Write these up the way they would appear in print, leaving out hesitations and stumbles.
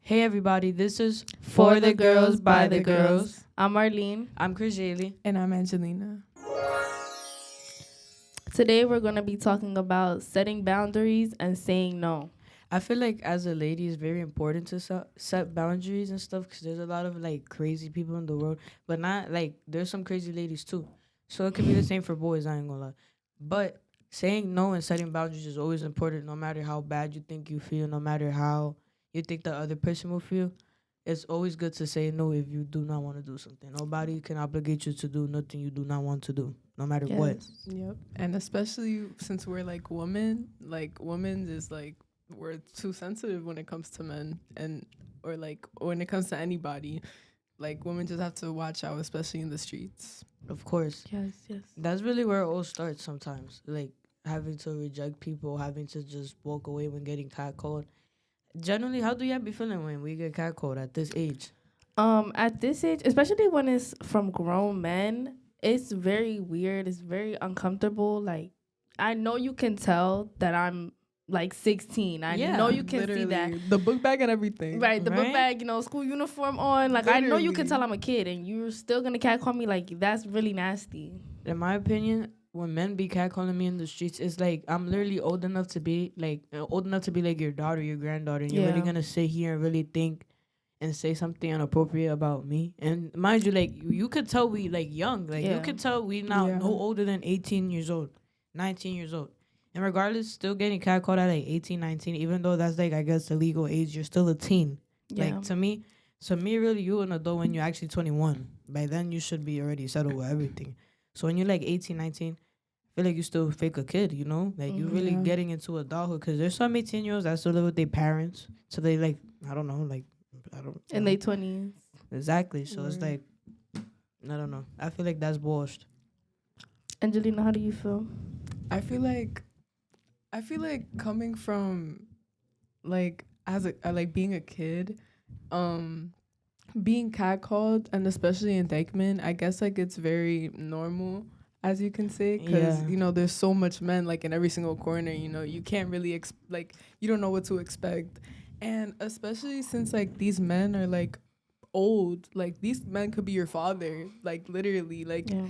Hey everybody, this is For the Girls, by the Girls. I'm Marlene. I'm Chris Jaylee. And I'm Angelina. Today we're going to be talking about setting boundaries and saying no. I feel like as a lady, it's very important to set boundaries and stuff because there's a lot of like crazy people in the world, but not like there's some crazy ladies too. So it could be the same for boys. I ain't gonna lie, but saying no and setting boundaries is always important, no matter how bad you think you feel, no matter how you think the other person will feel. It's always good to say no if you do not want to do something. Nobody can obligate you to do nothing you do not want to do, no matter what. Yep. And especially since we're like women is like we're too sensitive when it comes to men and or like when it comes to anybody. Like women just have to watch out, especially in the streets. Of course. Yes. That's really where it all starts sometimes. Like having to reject people, having to just walk away when getting catcalled. Generally, how do you be feeling when we get catcalled at this age? At this age, especially when it's from grown men, it's very weird. It's very uncomfortable. Like, I know you can tell that I'm like 16. I know you can see that. The book bag and everything. Right, the book Right? bag, school uniform on. Like, I know you can Literally. tell I'm a kid, and you're still gonna catcall me. Like, that's really nasty. In my opinion, when men be catcalling me in the streets, it's like I'm literally old enough to be like your daughter, your granddaughter, and you're really Yeah. gonna sit here and really think and say something inappropriate about me. And mind you, like you could tell we like young, like you Yeah. could tell we now Yeah. no older than 18 years old, 19 years old. And regardless, still getting catcalled at like 18, 19, even though that's like I guess the legal age, you're still a teen. Yeah. Like to me, really, you an adult when you're actually 21. By then, you should be already settled with everything. So when you're like 18, 19, I feel like you still fake a kid, you know? Like you really Yeah. getting into adulthood because there's some 18-year-olds that still live with their parents. So they like, I don't know, like, I don't In know. their 20s. Exactly. So it's Right. like, I don't know. I feel like that's bullshit. Angelina, how do you feel? I feel like coming from like as a like being a kid, being catcalled and especially in Dykeman, I guess like it's very normal as you can say because Yeah. there's so much men like in every single corner. You can't really like you don't know what to expect, and especially since like these men are like old, like these men could be your father, like literally, like Yeah.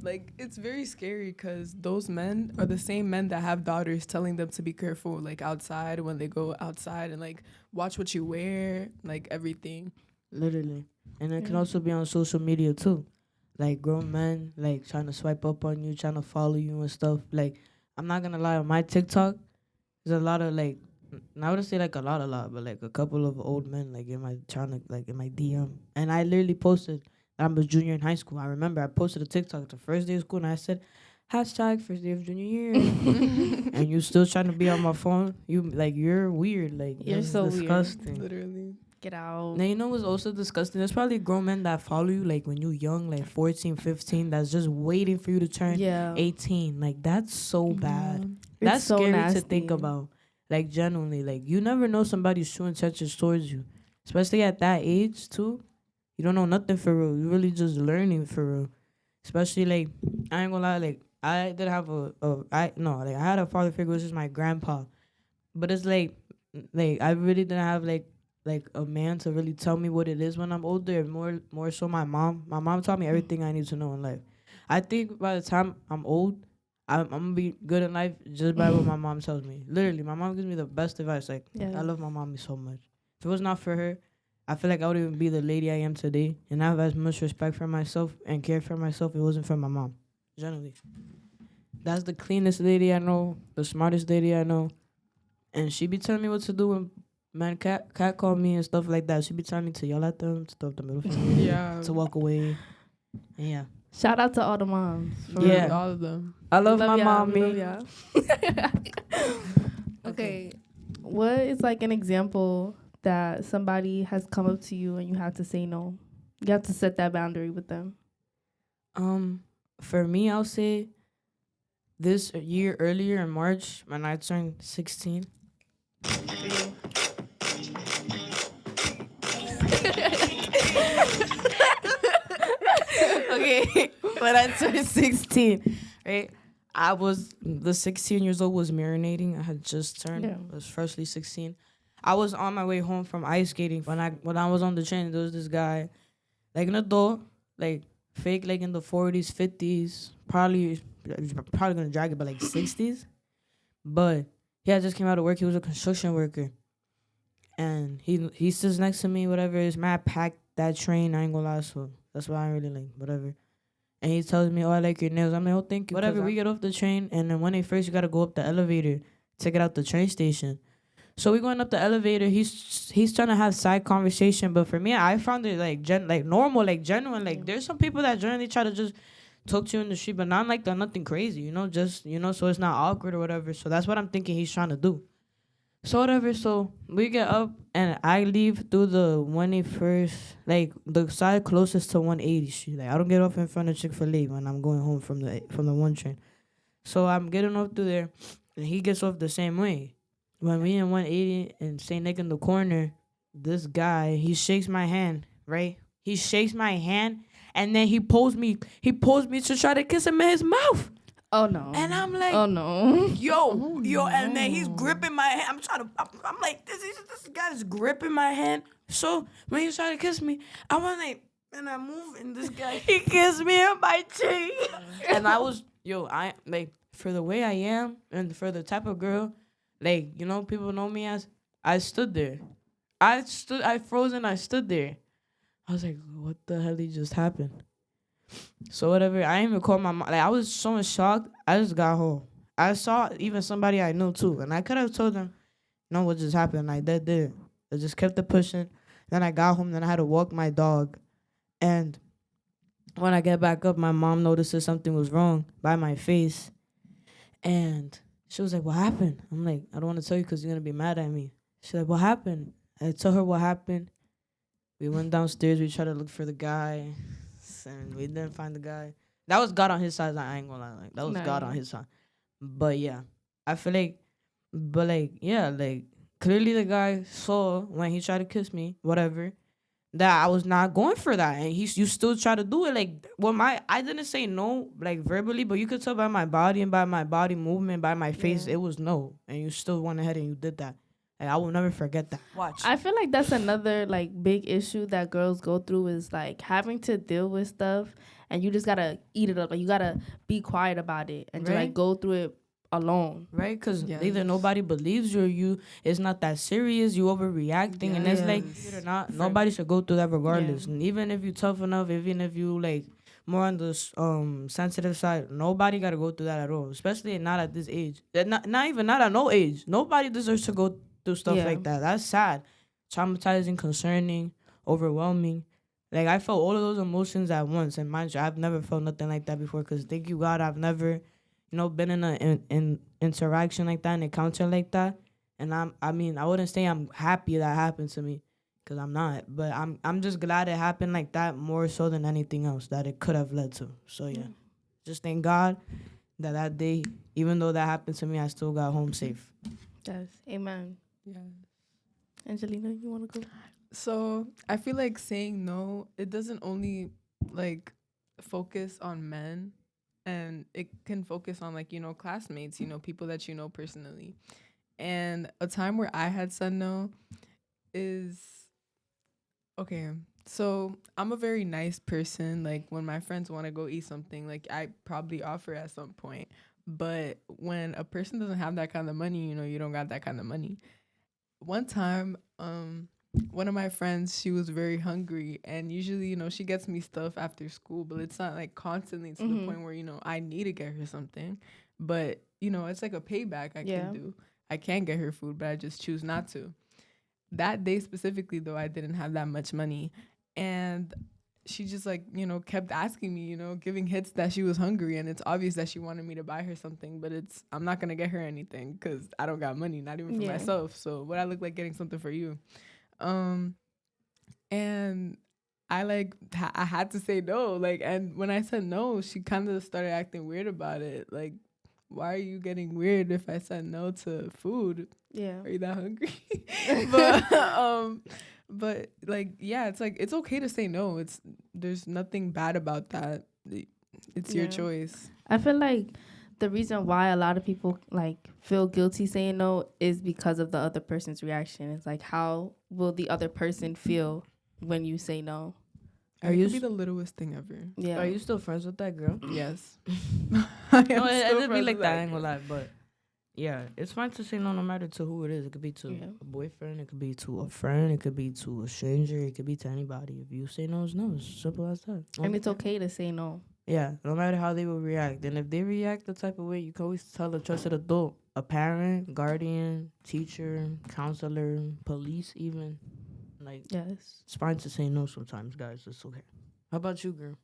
like it's very scary because those men are the same men that have daughters telling them to be careful like outside when they go outside and like watch what you wear, like everything. Literally. And it can Yeah. also be on social media too. Like grown men like trying to swipe up on you, trying to follow you and stuff. Like I'm not gonna lie, on my TikTok, there's a lot of like I wouldn't say like a lot, but like a couple of old men like in my trying to like in my DM. And I literally posted that I'm a junior in high school. I remember I posted a TikTok the first day of school and I said, hashtag first day of junior year. And you still trying to be on my phone. You're weird. Like You're it's so weird. disgusting. Literally. Get out. Now, you know what's also disgusting? There's probably grown men that follow you, like, when you're young, like 14, 15, that's just waiting for you to turn Yeah. 18. Like, that's so bad. It's That's so scary nasty. to think about. Like, genuinely. Like, you never know somebody's true intentions towards you. Especially at that age, too. You don't know nothing for real. You're really just learning for real. Especially, like, I ain't gonna lie, like, I did have I had a father figure, which is my grandpa. But it's like, I really didn't have, like a man to really tell me what it is when I'm older. More so my mom. My mom taught me everything I need to know in life. I think by the time I'm old, I'm gonna be good in life just by what my mom tells me. Literally, my mom gives me the best advice. Like Yeah. I love my mommy so much. If it was not for her, I feel like I wouldn't even be the lady I am today. And I have as much respect for myself and care for myself if it wasn't for my mom. Generally, that's the cleanest lady I know, the smartest lady I know, and she be telling me what to do when man cat call me and stuff like that. She be telling me to yell at them, to throw up the middle finger, Yeah. to walk away. And yeah, Shout out to all the moms. For Yeah. all of them. I love my y'all, mommy. love y'all. Okay. What is like an example that somebody has come up to you and you have to say no? You have to set that boundary with them. For me, I'll say this year earlier in March when I turned 16. Okay, when I turned 16, right? The 16 years old was marinating. I had just turned, Yeah. I was freshly 16. I was on my way home from ice skating. When I was on the train, there was this guy, like an adult, like fake, like in the 40s, 50s, probably gonna drag it, but like 60s. But he had just came out of work. He was a construction worker, and he sits next to me. Whatever, it's mad packed that train. I ain't gonna lie, so that's why I really like whatever. And he tells me, "Oh, I like your nails." I'm like, "Oh, thank you." Whatever. We get off the train, and then when they first, you gotta go up the elevator to get out the train station. So we going up the elevator. He's trying to have side conversation, but for me, I found it like like normal, like genuine. Like there's some people that generally try to just talk to you in the street, but not like that, nothing crazy, just so it's not awkward or whatever. So that's what I'm thinking he's trying to do. So whatever. So we get up and I leave through the 181st, like the side closest to 180 Street. Like I don't get off in front of Chick-fil-A when I'm going home from the one train. So I'm getting off through there, and he gets off the same way. When we in 180 and St. Nick in the corner, this guy, he shakes my hand, right? He shakes my hand, and then he pulls me to try to kiss him in his mouth. Oh no. And I'm like, oh no. yo, and then he's gripping my hand. I'm like, this guy's gripping my hand. So when he's trying to kiss me, I was like, and I move, and this guy, he kissed me on my cheek. And I was, I like, for the way I am and for the type of girl, like, people know me as, I stood there. I froze and I stood there. I was like, what the hell just happened? So whatever, I didn't even call my mom. Like, I was so in shock. I just got home. I saw even somebody I knew too, and I could have told them, what just happened. Like that did. I just kept it pushing. Then I got home. Then I had to walk my dog, and when I get back up, my mom notices something was wrong by my face, and she was like, "What happened?" I'm like, "I don't want to tell you because you're gonna be mad at me." She's like, "What happened?" I told her what happened. We went downstairs. We tried to look for the guy. And we didn't find the guy. That was God on his side. I ain't gonna lie. Like, that was God on his side. But yeah, I feel like, clearly the guy saw when he tried to kiss me, whatever, that I was not going for that, and you still try to do it. Like, I didn't say no, like verbally, but you could tell by my body and by my body movement, by my face, it was no, and you still went ahead and you did that. Like, I will never forget that. Watch. I feel like that's another like big issue that girls go through is like having to deal with stuff, and you just gotta eat it up. Like you gotta be quiet about it and just like go through it alone. Right? Because either nobody believes you or you, it's not that serious. You overreacting, and it's like or not, nobody should go through that regardless. And even if you tough enough, even if you like more on the sensitive side, nobody gotta go through that at all. Especially not at this age. Not at no age. Nobody deserves to go through stuff like that. That's sad, traumatizing, concerning, overwhelming. Like, I felt all of those emotions at once, and mind you, I've never felt nothing like that before. Cause thank you God, I've never, been in an interaction like that, an encounter like that. And I wouldn't say I'm happy that happened to me, cause I'm not. But I'm just glad it happened like that, more so than anything else that it could have led to. So yeah, just thank God that day, even though that happened to me, I still got home safe. Yes, amen. Yeah. Angelina, you want to go? So I feel like saying no, it doesn't only like focus on men, and it can focus on like, classmates, people that you know personally. And a time where I had said no is, okay, so I'm a very nice person. Like when my friends want to go eat something, like I probably offer at some point. But when a person doesn't have that kind of money, you don't got that kind of money. One time, one of my friends, she was very hungry, and usually, she gets me stuff after school, but it's not like constantly to the point where, I need to get her something. But, it's like a payback I can do. I can get her food, but I just choose not to. That day specifically, though, I didn't have that much money. And she just like, kept asking me, giving hits that she was hungry. And it's obvious that she wanted me to buy her something, but I'm not going to get her anything because I don't got money, not even for myself. So what I look like getting something for you. And I I had to say no. And when I said no, she kind of started acting weird about it. Like, why are you getting weird if I said no to food? Yeah. Are you that hungry? But it's like it's okay to say no. There's nothing bad about that. It's your choice. I feel like the reason why a lot of people like feel guilty saying no is because of the other person's reaction. It's like, how will the other person feel when you say no? It could be the littlest thing ever. Yeah. Are you still friends with that girl? Yes. No, it just be like that. I ain't gonna lie, but yeah, it's fine to say no, no matter to who it is. It could be to a boyfriend, it could be to a friend, it could be to a stranger, it could be to anybody. If you say no, it's no. It's simple as that. And it's okay to say no. Yeah, no matter how they will react. And if they react the type of way, you can always tell a trusted adult, a parent, guardian, teacher, counselor, police, even. Like, Yes. it's fine to say no sometimes, guys. It's okay. How about you, girl?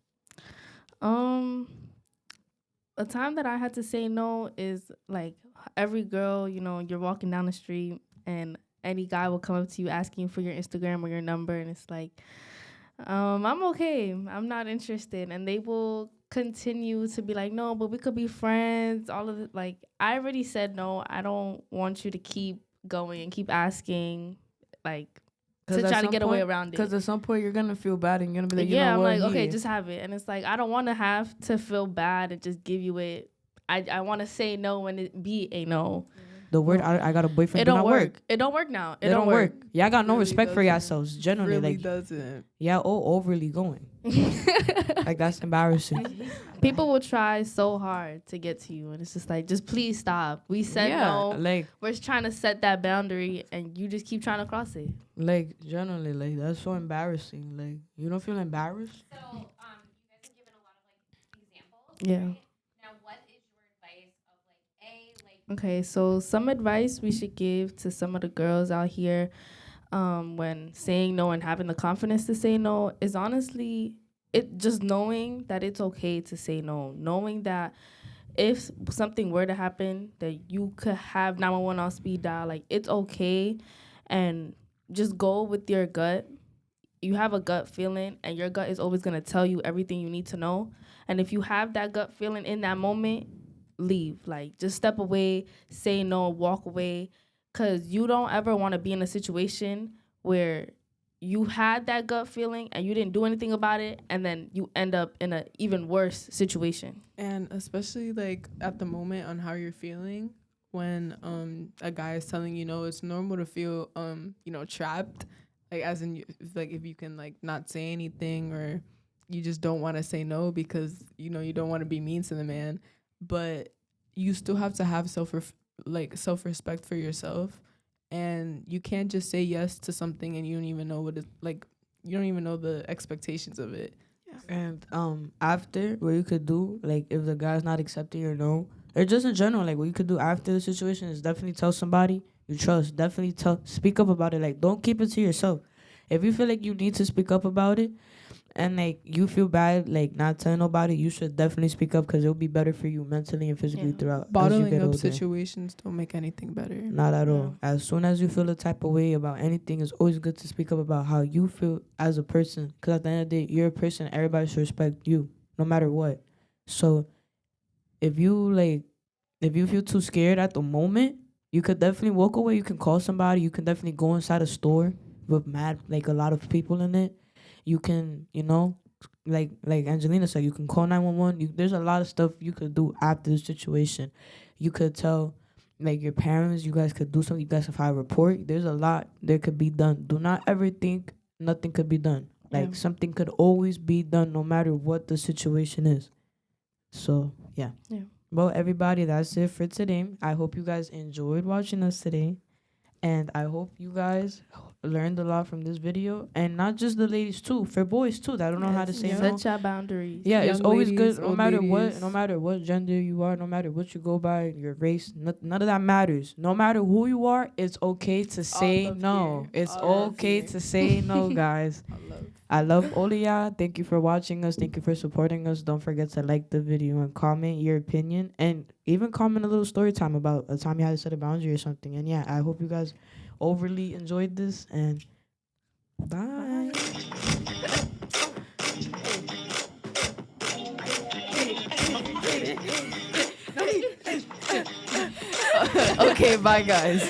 A time that I had to say no is like every girl, you know, you're walking down the street and any guy will come up to you asking you for your Instagram or your number, and it's like, I'm okay, I'm not interested, and they will continue to be like, no, but we could be friends. All of it, like, I already said no. I don't want you to keep going and keep asking, like, to try to get away around it. Because at some point you're gonna feel bad and you're gonna be like, yeah, you know I'm what? like, okay, just have it. And it's like, I don't want to have to feel bad and just give you it. I want to say no when it be a no. The word I got a boyfriend. It don't work. It don't work now. It don't work. Yeah, I got no Really respect for doesn't. yourselves. Generally, Really like, doesn't. yeah, overly going. Like, that's embarrassing. People will try so hard to get to you, and it's just like, just please stop. We said Yeah, no. like We're just trying to set that boundary, and you just keep trying to cross it. generally, like, that's so embarrassing. Like, you don't feel embarrassed? So, you guys have given a lot of like examples. Yeah. Right? Now, what is your advice of like Okay, so some advice we should give to some of the girls out here when saying no and having the confidence to say no is honestly it just knowing that it's okay to say no, knowing that if something were to happen that you could have 911 on speed dial, like it's okay, and just go with your gut. You have a gut feeling and your gut is always going to tell you everything you need to know. And if you have that gut feeling in that moment, leave. Like, just step away, say no, walk away, because you don't ever want to be in a situation where you had that gut feeling and you didn't do anything about it, and then you end up in an even worse situation. And especially like at the moment on how you're feeling when a guy is telling you no, it's normal to feel trapped, like as in like if you can like not say anything or you just don't want to say no because you don't want to be mean to the man, but you still have to have self-respect for yourself, and you can't just say yes to something and you don't even know what it's like. You don't even know the expectations of it. And after, what you could do, like, if the guy's not accepting your no, or just in general, like, what you could do after the situation is definitely tell somebody you trust. Definitely speak up about it. Like, don't keep it to yourself. If you feel like you need to speak up about it, and like you feel bad, like not telling nobody, you should definitely speak up because it'll be better for you mentally and physically throughout. as you Bottling get up older. situations don't make anything better. Not at all. As soon as you feel the type of way about anything, it's always good to speak up about how you feel as a person. Because at the end of the day, you're a person. Everybody should respect you, no matter what. So, if you feel too scared at the moment, you could definitely walk away. You can call somebody. You can definitely go inside a store with a lot of people in it. You can, like Angelina said, you can call 911. There's a lot of stuff you could do after the situation. You could tell, like, your parents. You guys could do something. You guys could file a report. There's a lot that could be done. Do not ever think nothing could be done. Like, something could always be done no matter what the situation is. So, yeah. Well, everybody, that's it for today. I hope you guys enjoyed watching us today. And I hope you guys learned a lot from this video. And not just the ladies, too. For boys, too, that don't know how to say no. Set your boundaries. Yeah, it's Young always ladies, good no old matter ladies. no matter what gender you are, no matter what you go by, your race, none of that matters. No matter who you are, it's okay to say love no. here. It's All love okay here. to say no, guys. I love all of y'all. Thank you for watching us. Thank you for supporting us. Don't forget to like the video and comment your opinion. And even comment a little story time about a time you had to set a boundary or something. And yeah, I hope you guys overly enjoyed this. And bye. Okay, bye, guys.